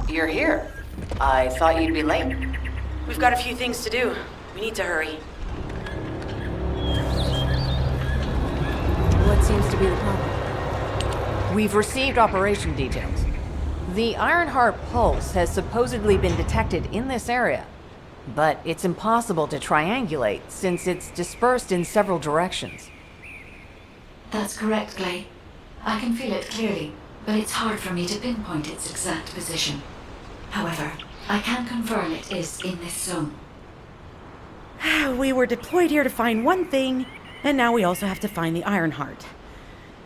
You're here. I thought you'd be late. We've got a few things to do. We need to hurry. What seems to be the problem? We've received operation details. The Ironheart pulse has supposedly been detected in this area, but it's impossible to triangulate since it's dispersed in several directions. That's correct, Clay. I can feel it clearly, but it's hard for me to pinpoint its exact position. However, I can confirm it is in this zone. We were deployed here to find one thing, and now we also have to find the Ironheart.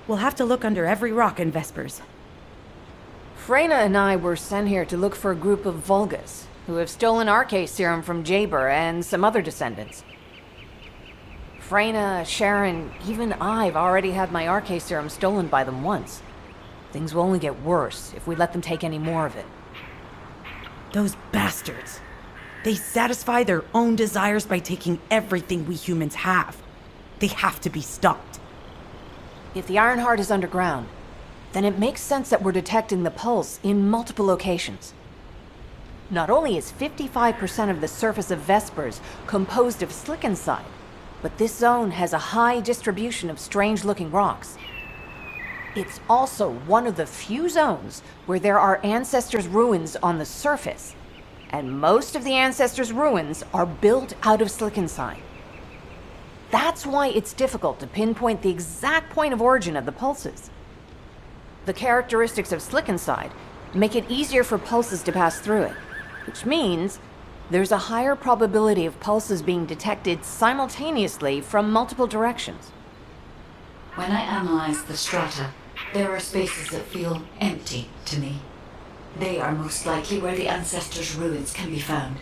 We'll have to look under every rock in Vespers. Freyna and I were sent here to look for a group of Vulgus, who have stolen RK serum from Jaber and some other descendants. Freyna, Sharon, even I've already had my RK serum stolen by them once. Things will only get worse if we let them take any more of it. Those bastards. They satisfy their own desires by taking everything we humans have. They have to be stopped. If the Ironheart is underground, then it makes sense that we're detecting the pulse in multiple locations. Not only is 55% of the surface of Vespers composed of slickensides, but this zone has a high distribution of strange-looking rocks. It's also one of the few zones where there are Ancestors' ruins on the surface, and most of the Ancestors' ruins are built out of slickenside. That's why it's difficult to pinpoint the exact point of origin of the pulses. The characteristics of slickenside make it easier for pulses to pass through it, which means there's a higher probability of pulses being detected simultaneously from multiple directions. When I analyze the strata, there are spaces that feel empty to me. They are most likely where the Ancestors' ruins can be found.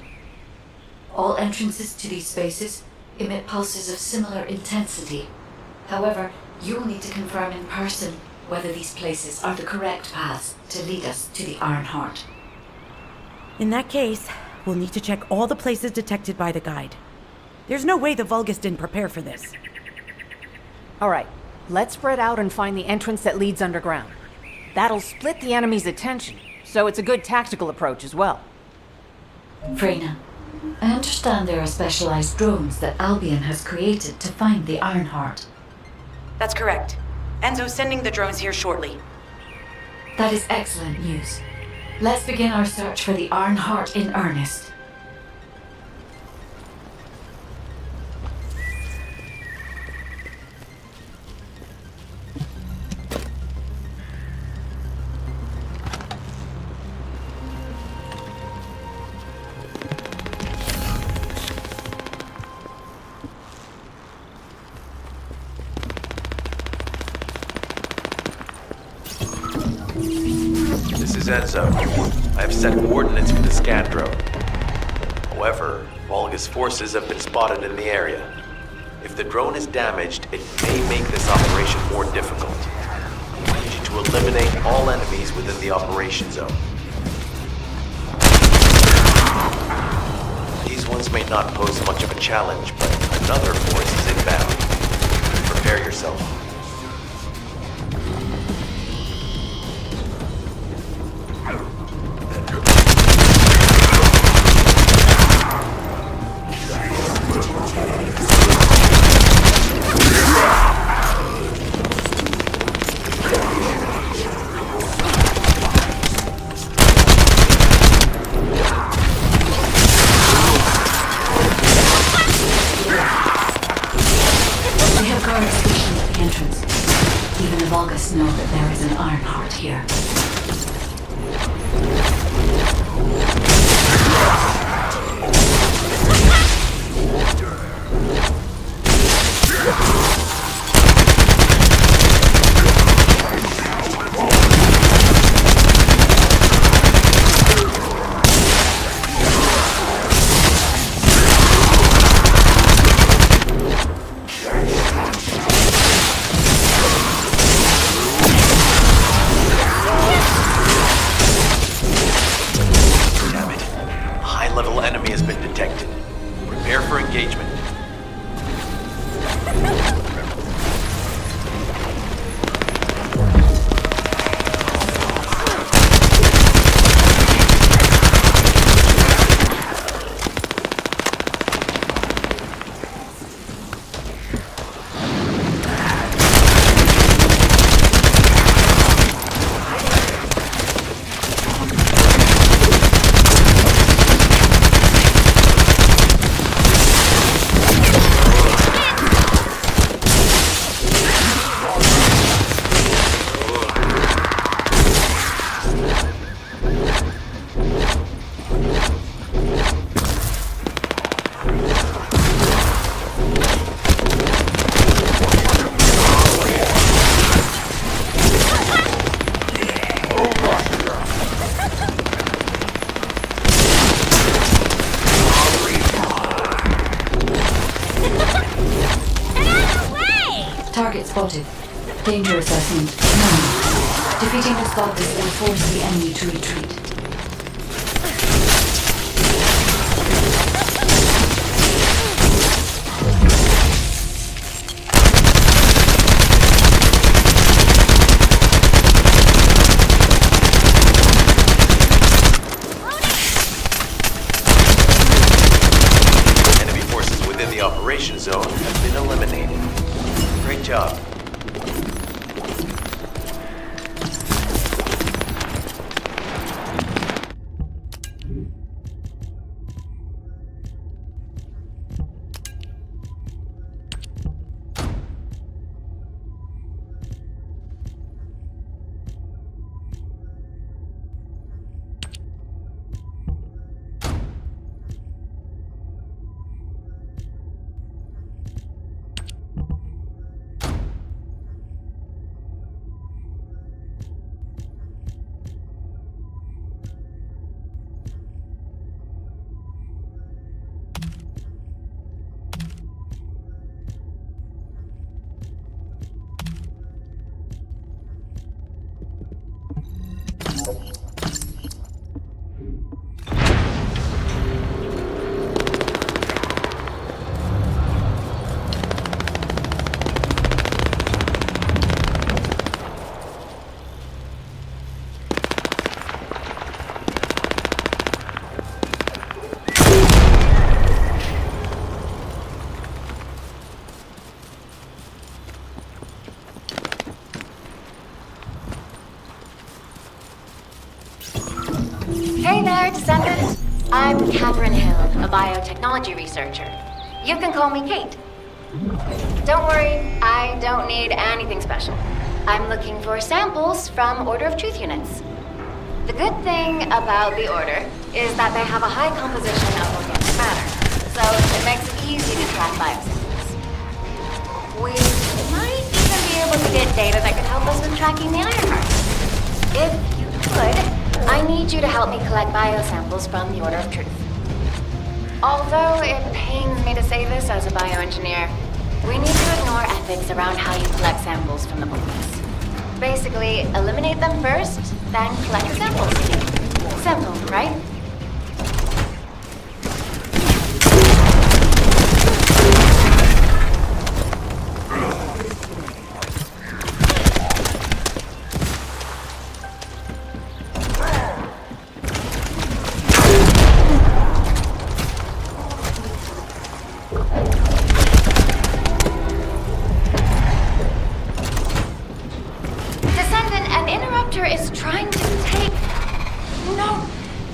All entrances to these spaces emit pulses of similar intensity. However, you will need to confirm in person whether these places are the correct paths to lead us to the Ironheart. In that case, we'll need to check all the places detected by the guide. There's no way the Vulgus didn't prepare for this. All right, let's spread out and find the entrance that leads underground. That'll split the enemy's attention, so it's a good tactical approach as well. Freyna, I understand there are specialized drones that Albion has created to find the Ironheart. That's correct. Enzo's sending the drones here shortly. That is excellent news. Let's begin our search for the Ironheart in earnest. This is Enzo. I have set coordinates for the scan drone. However, Vulgus forces have been spotted in the area. If the drone is damaged, it may make this operation more difficult. I need you to eliminate all enemies within the operation zone. These ones may not pose much of a challenge, but another force is inbound. Prepare yourself. Know that there is an Ironheart here. spotted. Danger assessment, none. Defeating the stalkers will force the enemy to retreat. Enemy forces within the operation zone have been eliminated. Great job. Hey there, Descendant. I'm Catherine Hill, a biotechnology researcher. You can call me Kate. Don't worry, I don't need anything special. I'm looking for samples from Order of Truth units. The good thing about the Order is that they have a high composition of organic matter, so it makes it easy to track biosamples. We might even be able to get data that could help us with tracking the Ironheart. If you could, I need you to help me collect biosamples from the Order of Truth. Although it pains me to say this as a bioengineer, we need to ignore ethics around how you collect samples from the bodies. Basically, eliminate them first, then collect the samples. Simple, right?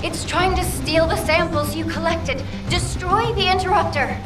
It's trying to steal the samples you collected. Destroy the interrupter.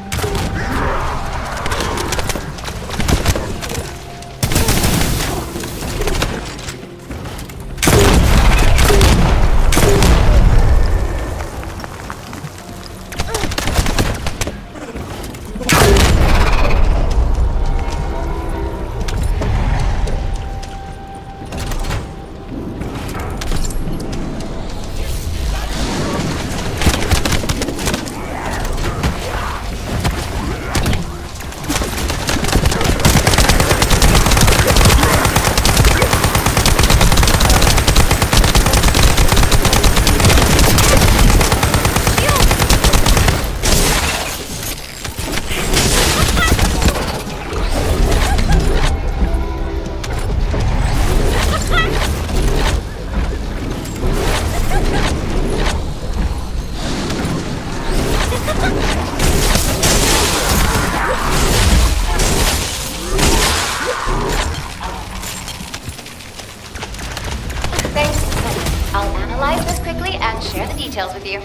Share the details with you.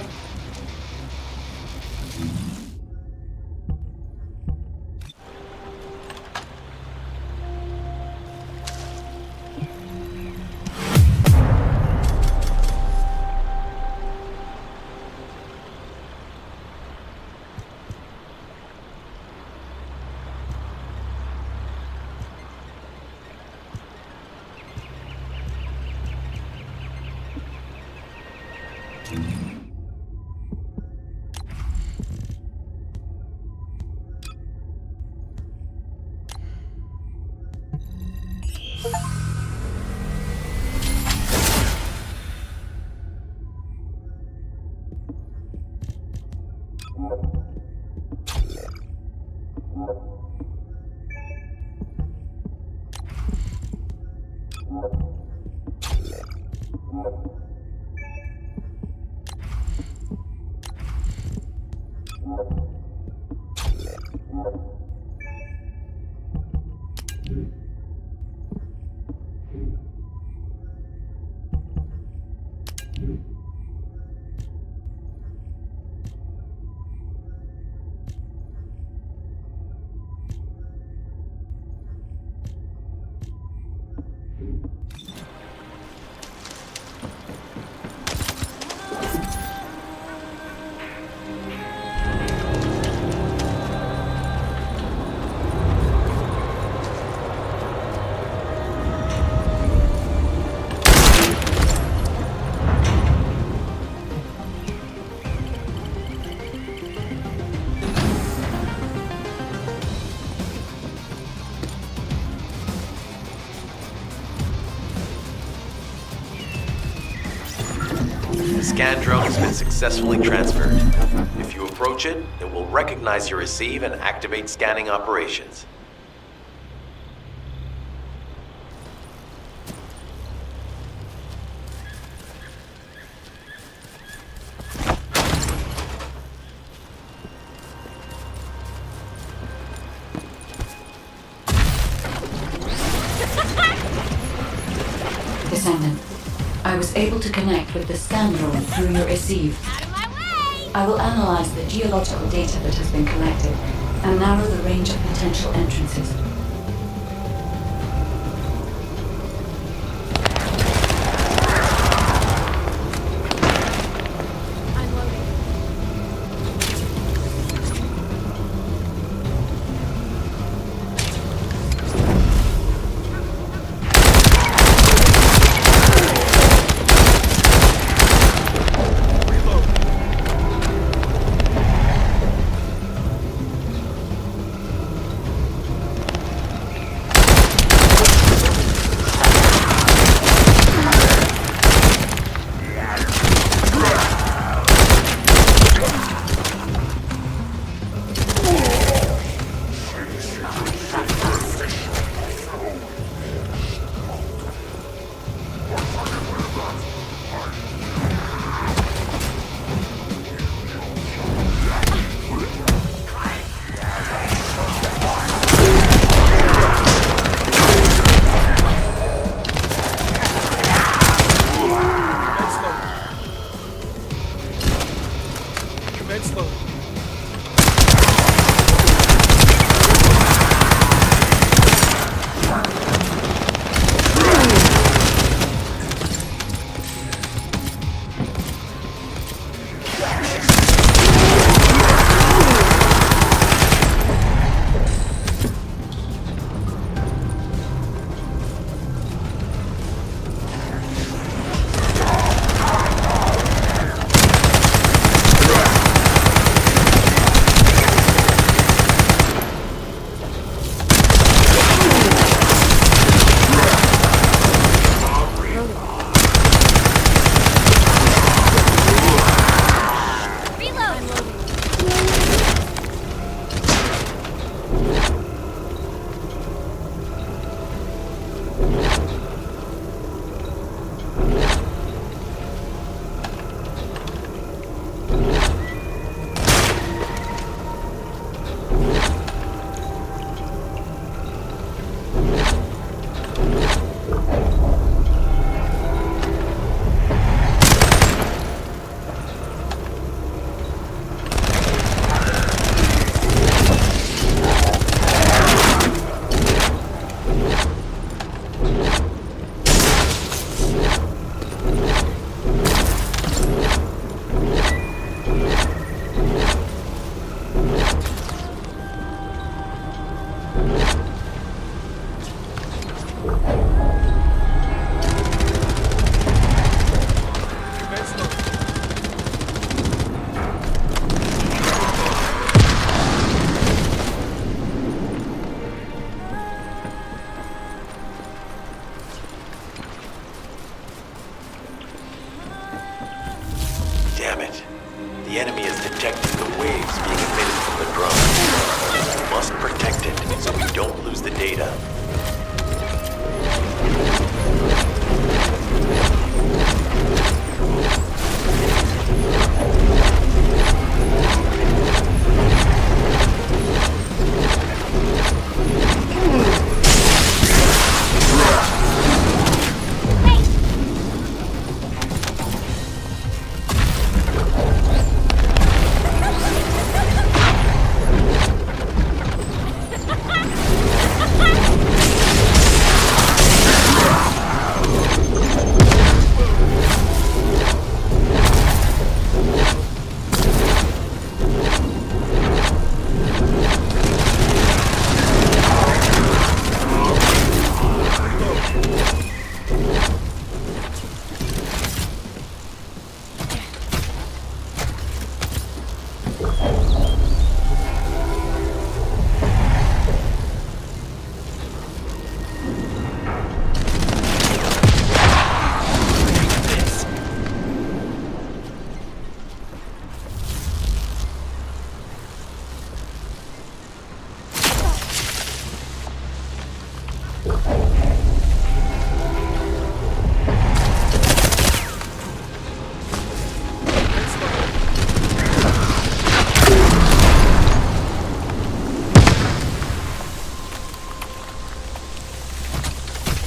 The scan drone has been successfully transferred. If you approach it, it will recognize your receive and activate scanning operations. Descendant, I was able to connect with the scan drone through your receive. I will analyze the geological data that has been collected and narrow the range of potential entrances. The enemy has detected the waves being emitted from the drone. We must protect it so we don't lose the data.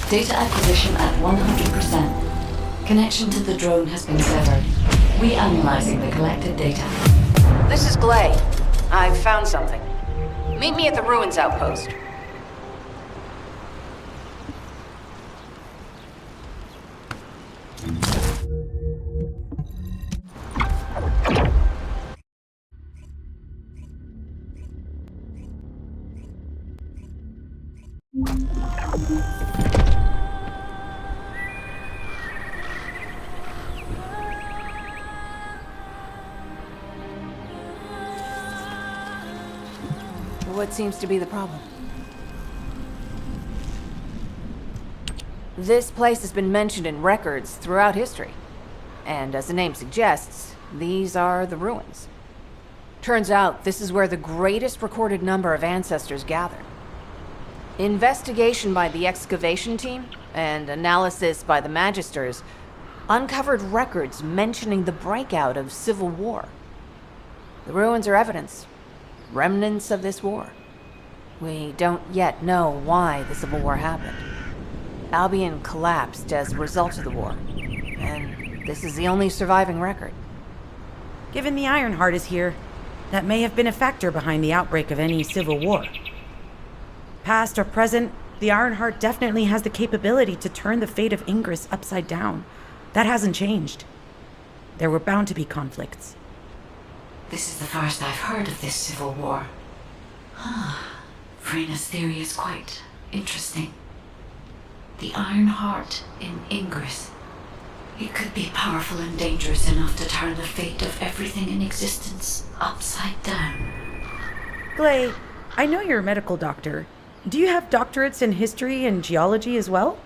Data acquisition at 100%. Connection to the drone has been severed. Reanalyzing the collected data. This is Glay. I've found something. Meet me at the ruins outpost. What seems to be the problem? This place has been mentioned in records throughout history. And as the name suggests, these are the ruins. Turns out this is where the greatest recorded number of ancestors gathered. Investigation by the excavation team and analysis by the magisters uncovered records mentioning the breakout of civil war. The ruins are evidence, remnants of this war. We don't yet know why the Civil War happened. Albion collapsed as a result of the war, and this is the only surviving record. Given the Ironheart is here, that may have been a factor behind the outbreak of any civil war. Past or present, the Ironheart definitely has the capability to turn the fate of Ingress upside down. That hasn't changed. There were bound to be conflicts. This is the first I've heard of this civil war. Frena's theory is quite interesting. The Iron Heart in Ingress. It could be powerful and dangerous enough to turn the fate of everything in existence upside down. Glay, I know you're a medical doctor. Do you have doctorates in history and geology as well?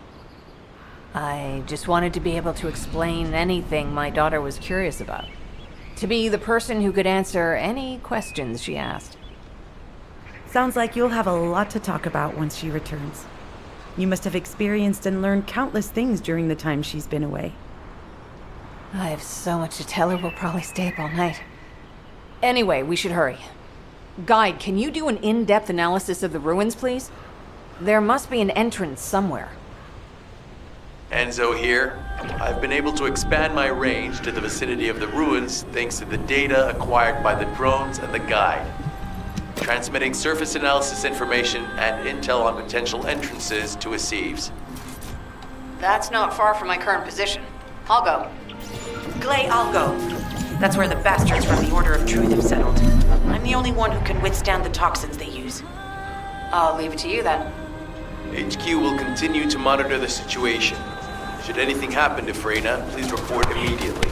I just wanted to be able to explain anything my daughter was curious about. To be the person who could answer any questions she asked. Sounds like you'll have a lot to talk about once she returns. You must have experienced and learned countless things during the time she's been away. I have so much to tell her, we'll probably stay up all night. Anyway, we should hurry. Guide, can you do an in-depth analysis of the ruins, please? There must be an entrance somewhere. Enzo here. I've been able to expand my range to the vicinity of the ruins thanks to the data acquired by the drones and the guide. Transmitting surface analysis information and intel on potential entrances to Aceves. That's not far from my current position. I'll go. Glay, I'll go. That's where the bastards from the Order of Truth have settled. I'm the only one who can withstand the toxins they use. I'll leave it to you then. HQ will continue to monitor the situation. Should anything happen to Freyna, please report immediately.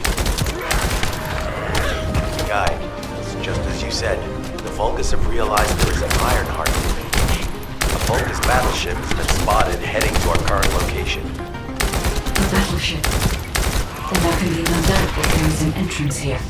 Guide, it's just as you said. The Vulgus have realized there is an Ironheart. A Vulgus battleship has been spotted heading to our current location. A battleship. Then there can be no doubt that there is an entrance here.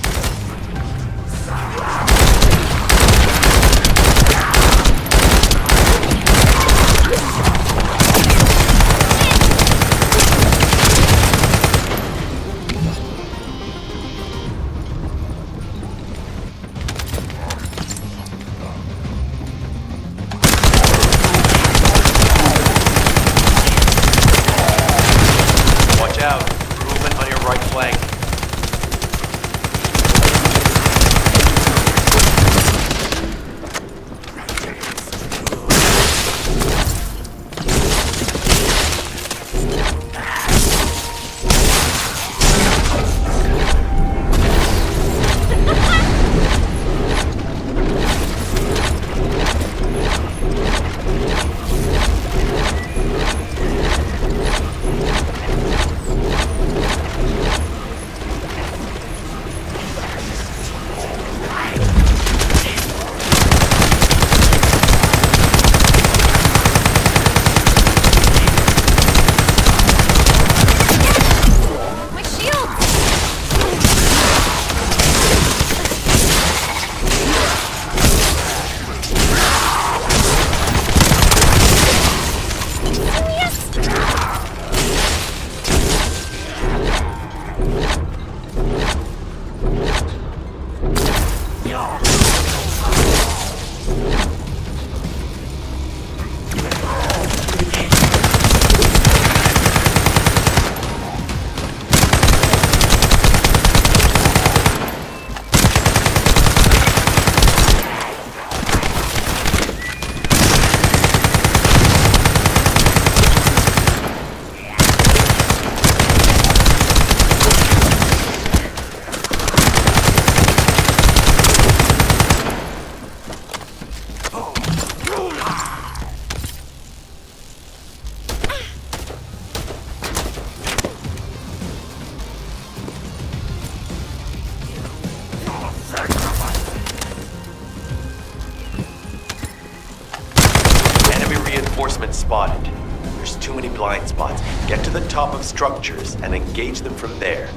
reinforcements spotted. There's too many blind spots. Get to the top of structures and engage them from there.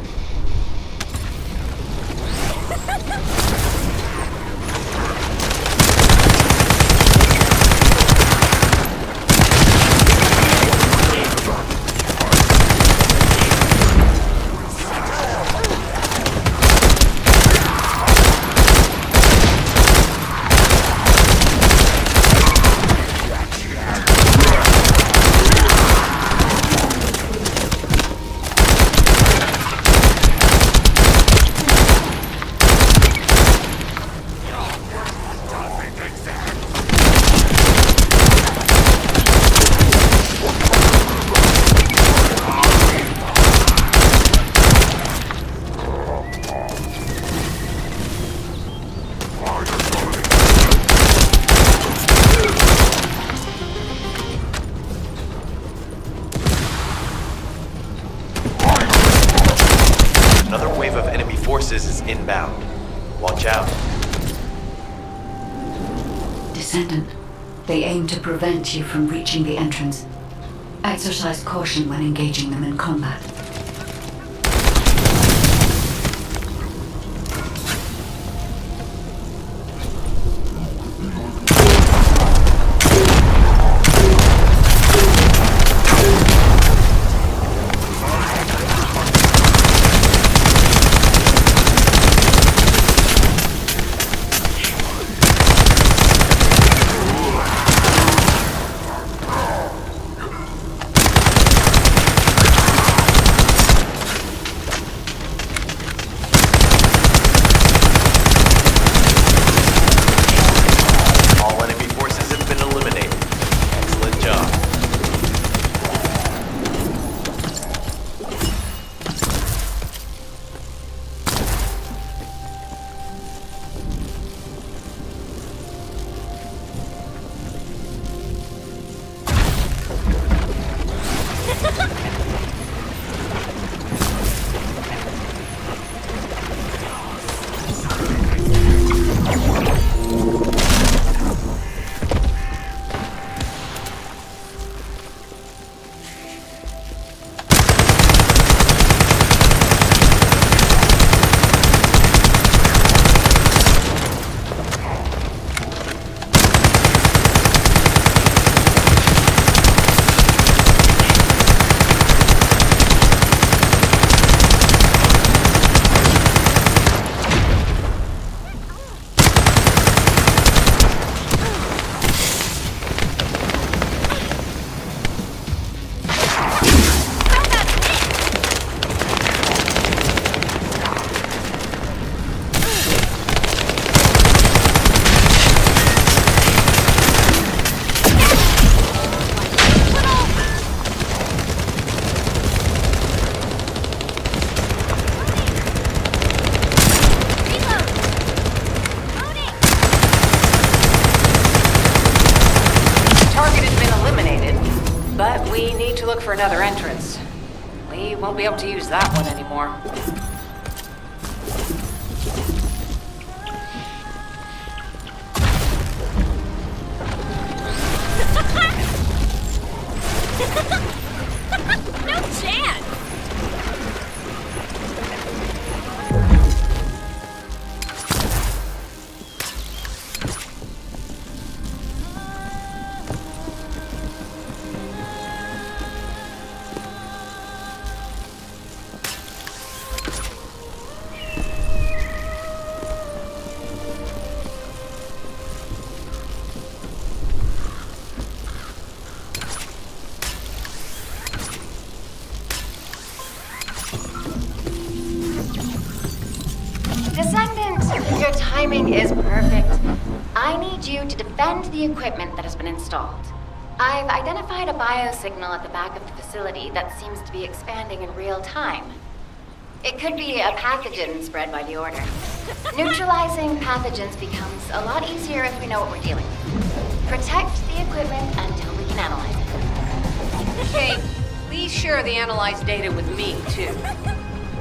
Another wave of enemy forces is inbound. Watch out. Descendant, they aim to prevent you from reaching the entrance. Exercise caution when engaging them in combat. But we need to look for another entrance. We won't be able to use that one anymore. No chance! Descendant, your timing is perfect. I need you to defend the equipment that has been installed. I've identified a biosignal at the back of the facility that seems to be expanding in real time. It could be a pathogen spread by the Order. Neutralizing pathogens becomes a lot easier if we know what we're dealing with. Protect the equipment until we can analyze it. Hey, please share the analyzed data with me, too.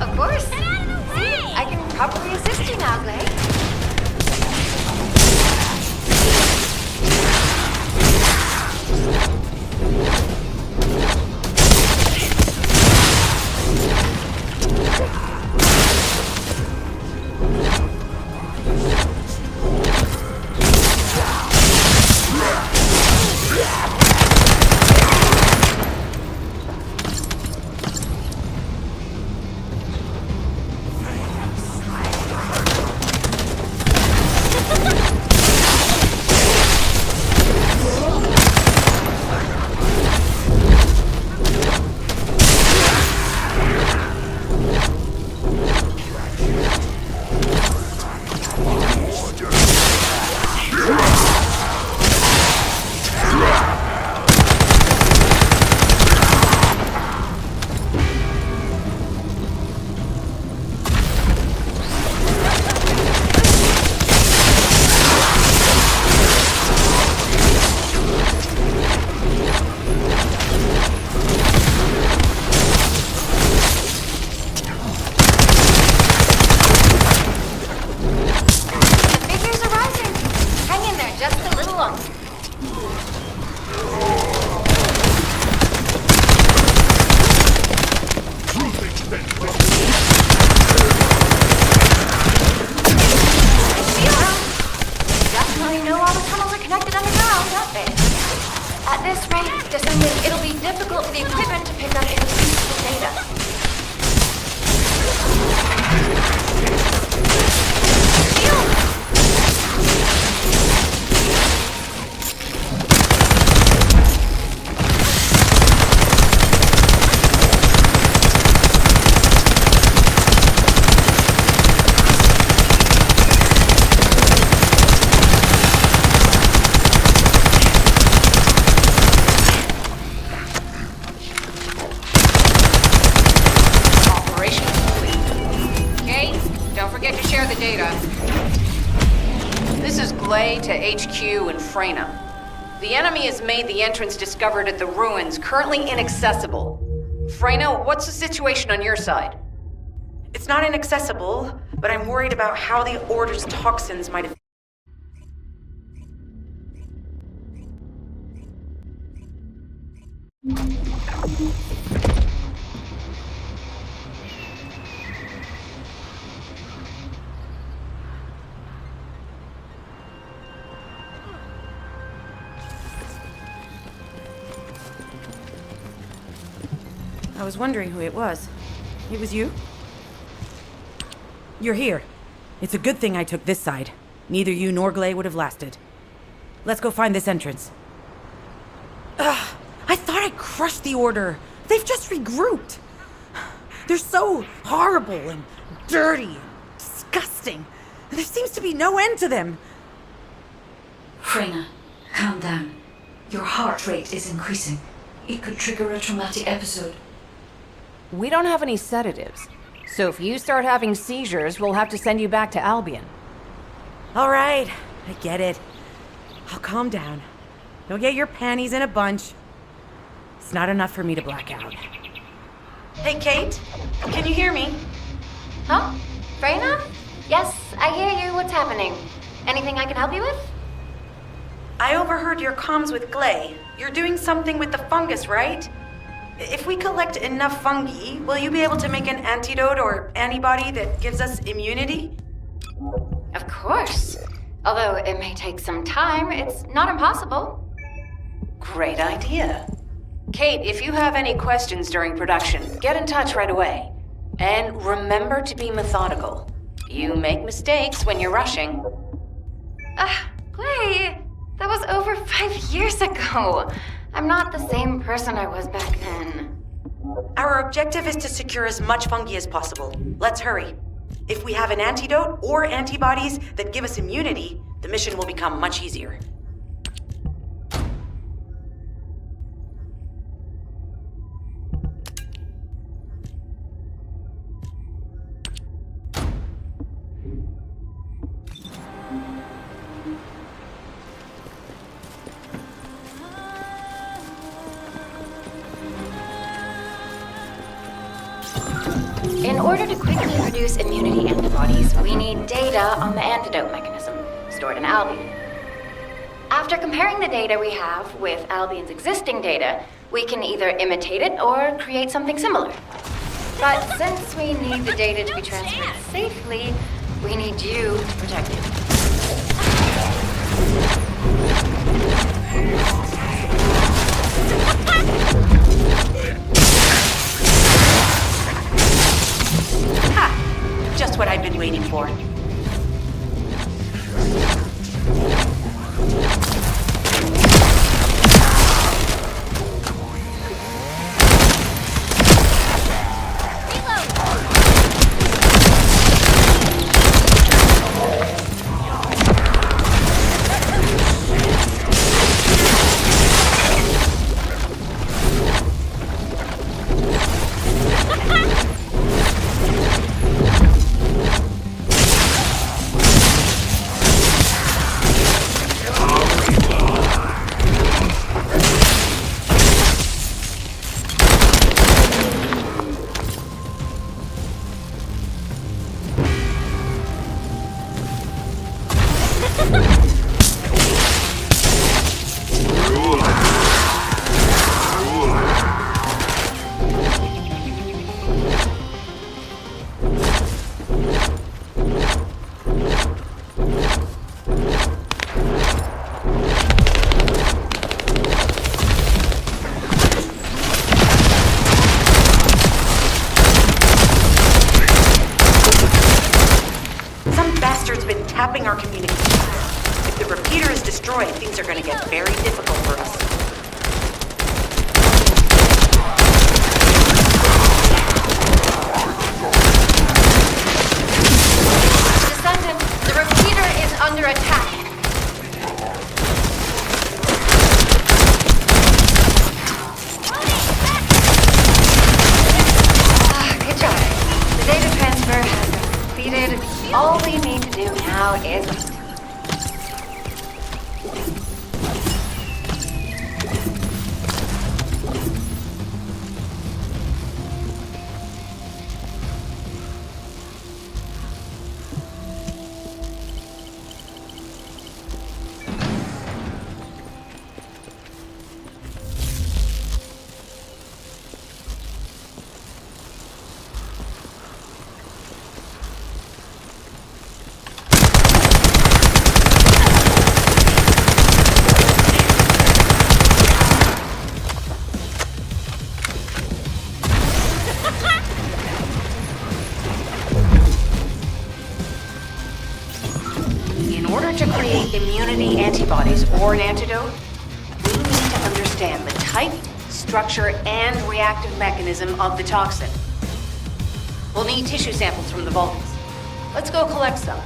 Of course. Get out of the way! See, I can probably assist you now, Glade. data. This is Glay to HQ in Freyna. The enemy has made the entrance discovered at the ruins currently inaccessible. Freyna, what's the situation on your side? It's not inaccessible, but I'm worried about how the Order's toxins might have... I was wondering who it was. It was you? You're here. It's a good thing I took this side. Neither you nor Glay would have lasted. Let's go find this entrance. Ugh, I thought I crushed the Order. They've just regrouped. They're so horrible and dirty and disgusting. There seems to be no end to them. Freyna, calm down. Your heart rate is increasing. It could trigger a traumatic episode. We don't have any sedatives. So if you start having seizures, we'll have to send you back to Albion. All right, I get it. I'll calm down. You'll get your panties in a bunch. It's not enough for me to black out. Hey, Kate, can you hear me? Huh? Freyna? Yes, I hear you. What's happening? Anything I can help you with? I overheard your comms with Glay. You're doing something with the fungus, right? If we collect enough fungi, will you be able to make an antidote or antibody that gives us immunity? Of course. Although it may take some time, it's not impossible. Great idea. Kate, if you have any questions during production, get in touch right away. And remember to be methodical. You make mistakes when you're rushing. Clay, that was over 5 years ago. I'm not the same person I was back then. Our objective is to secure as much fungi as possible. Let's hurry. If we have an antidote or antibodies that give us immunity, the mission will become much easier. In order to quickly produce immunity antibodies, we need data on the antidote mechanism, stored in Albion. After comparing the data we have with Albion's existing data, we can either imitate it or create something similar. But since we need the data to be transferred safely, we need you to protect it. Ha! Just what I've been waiting for. Tapping our communication. If the repeater is destroyed, things are going to get very difficult for us. Descendant, the repeater is under attack. Good job. The data transfer has been completed. All we need to do now is wait. In order to create immunity antibodies or an antidote, we need to understand the type, structure, and reactive mechanism of the toxin. We'll need tissue samples from the Vulcans. Let's go collect some.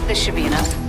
This should be enough.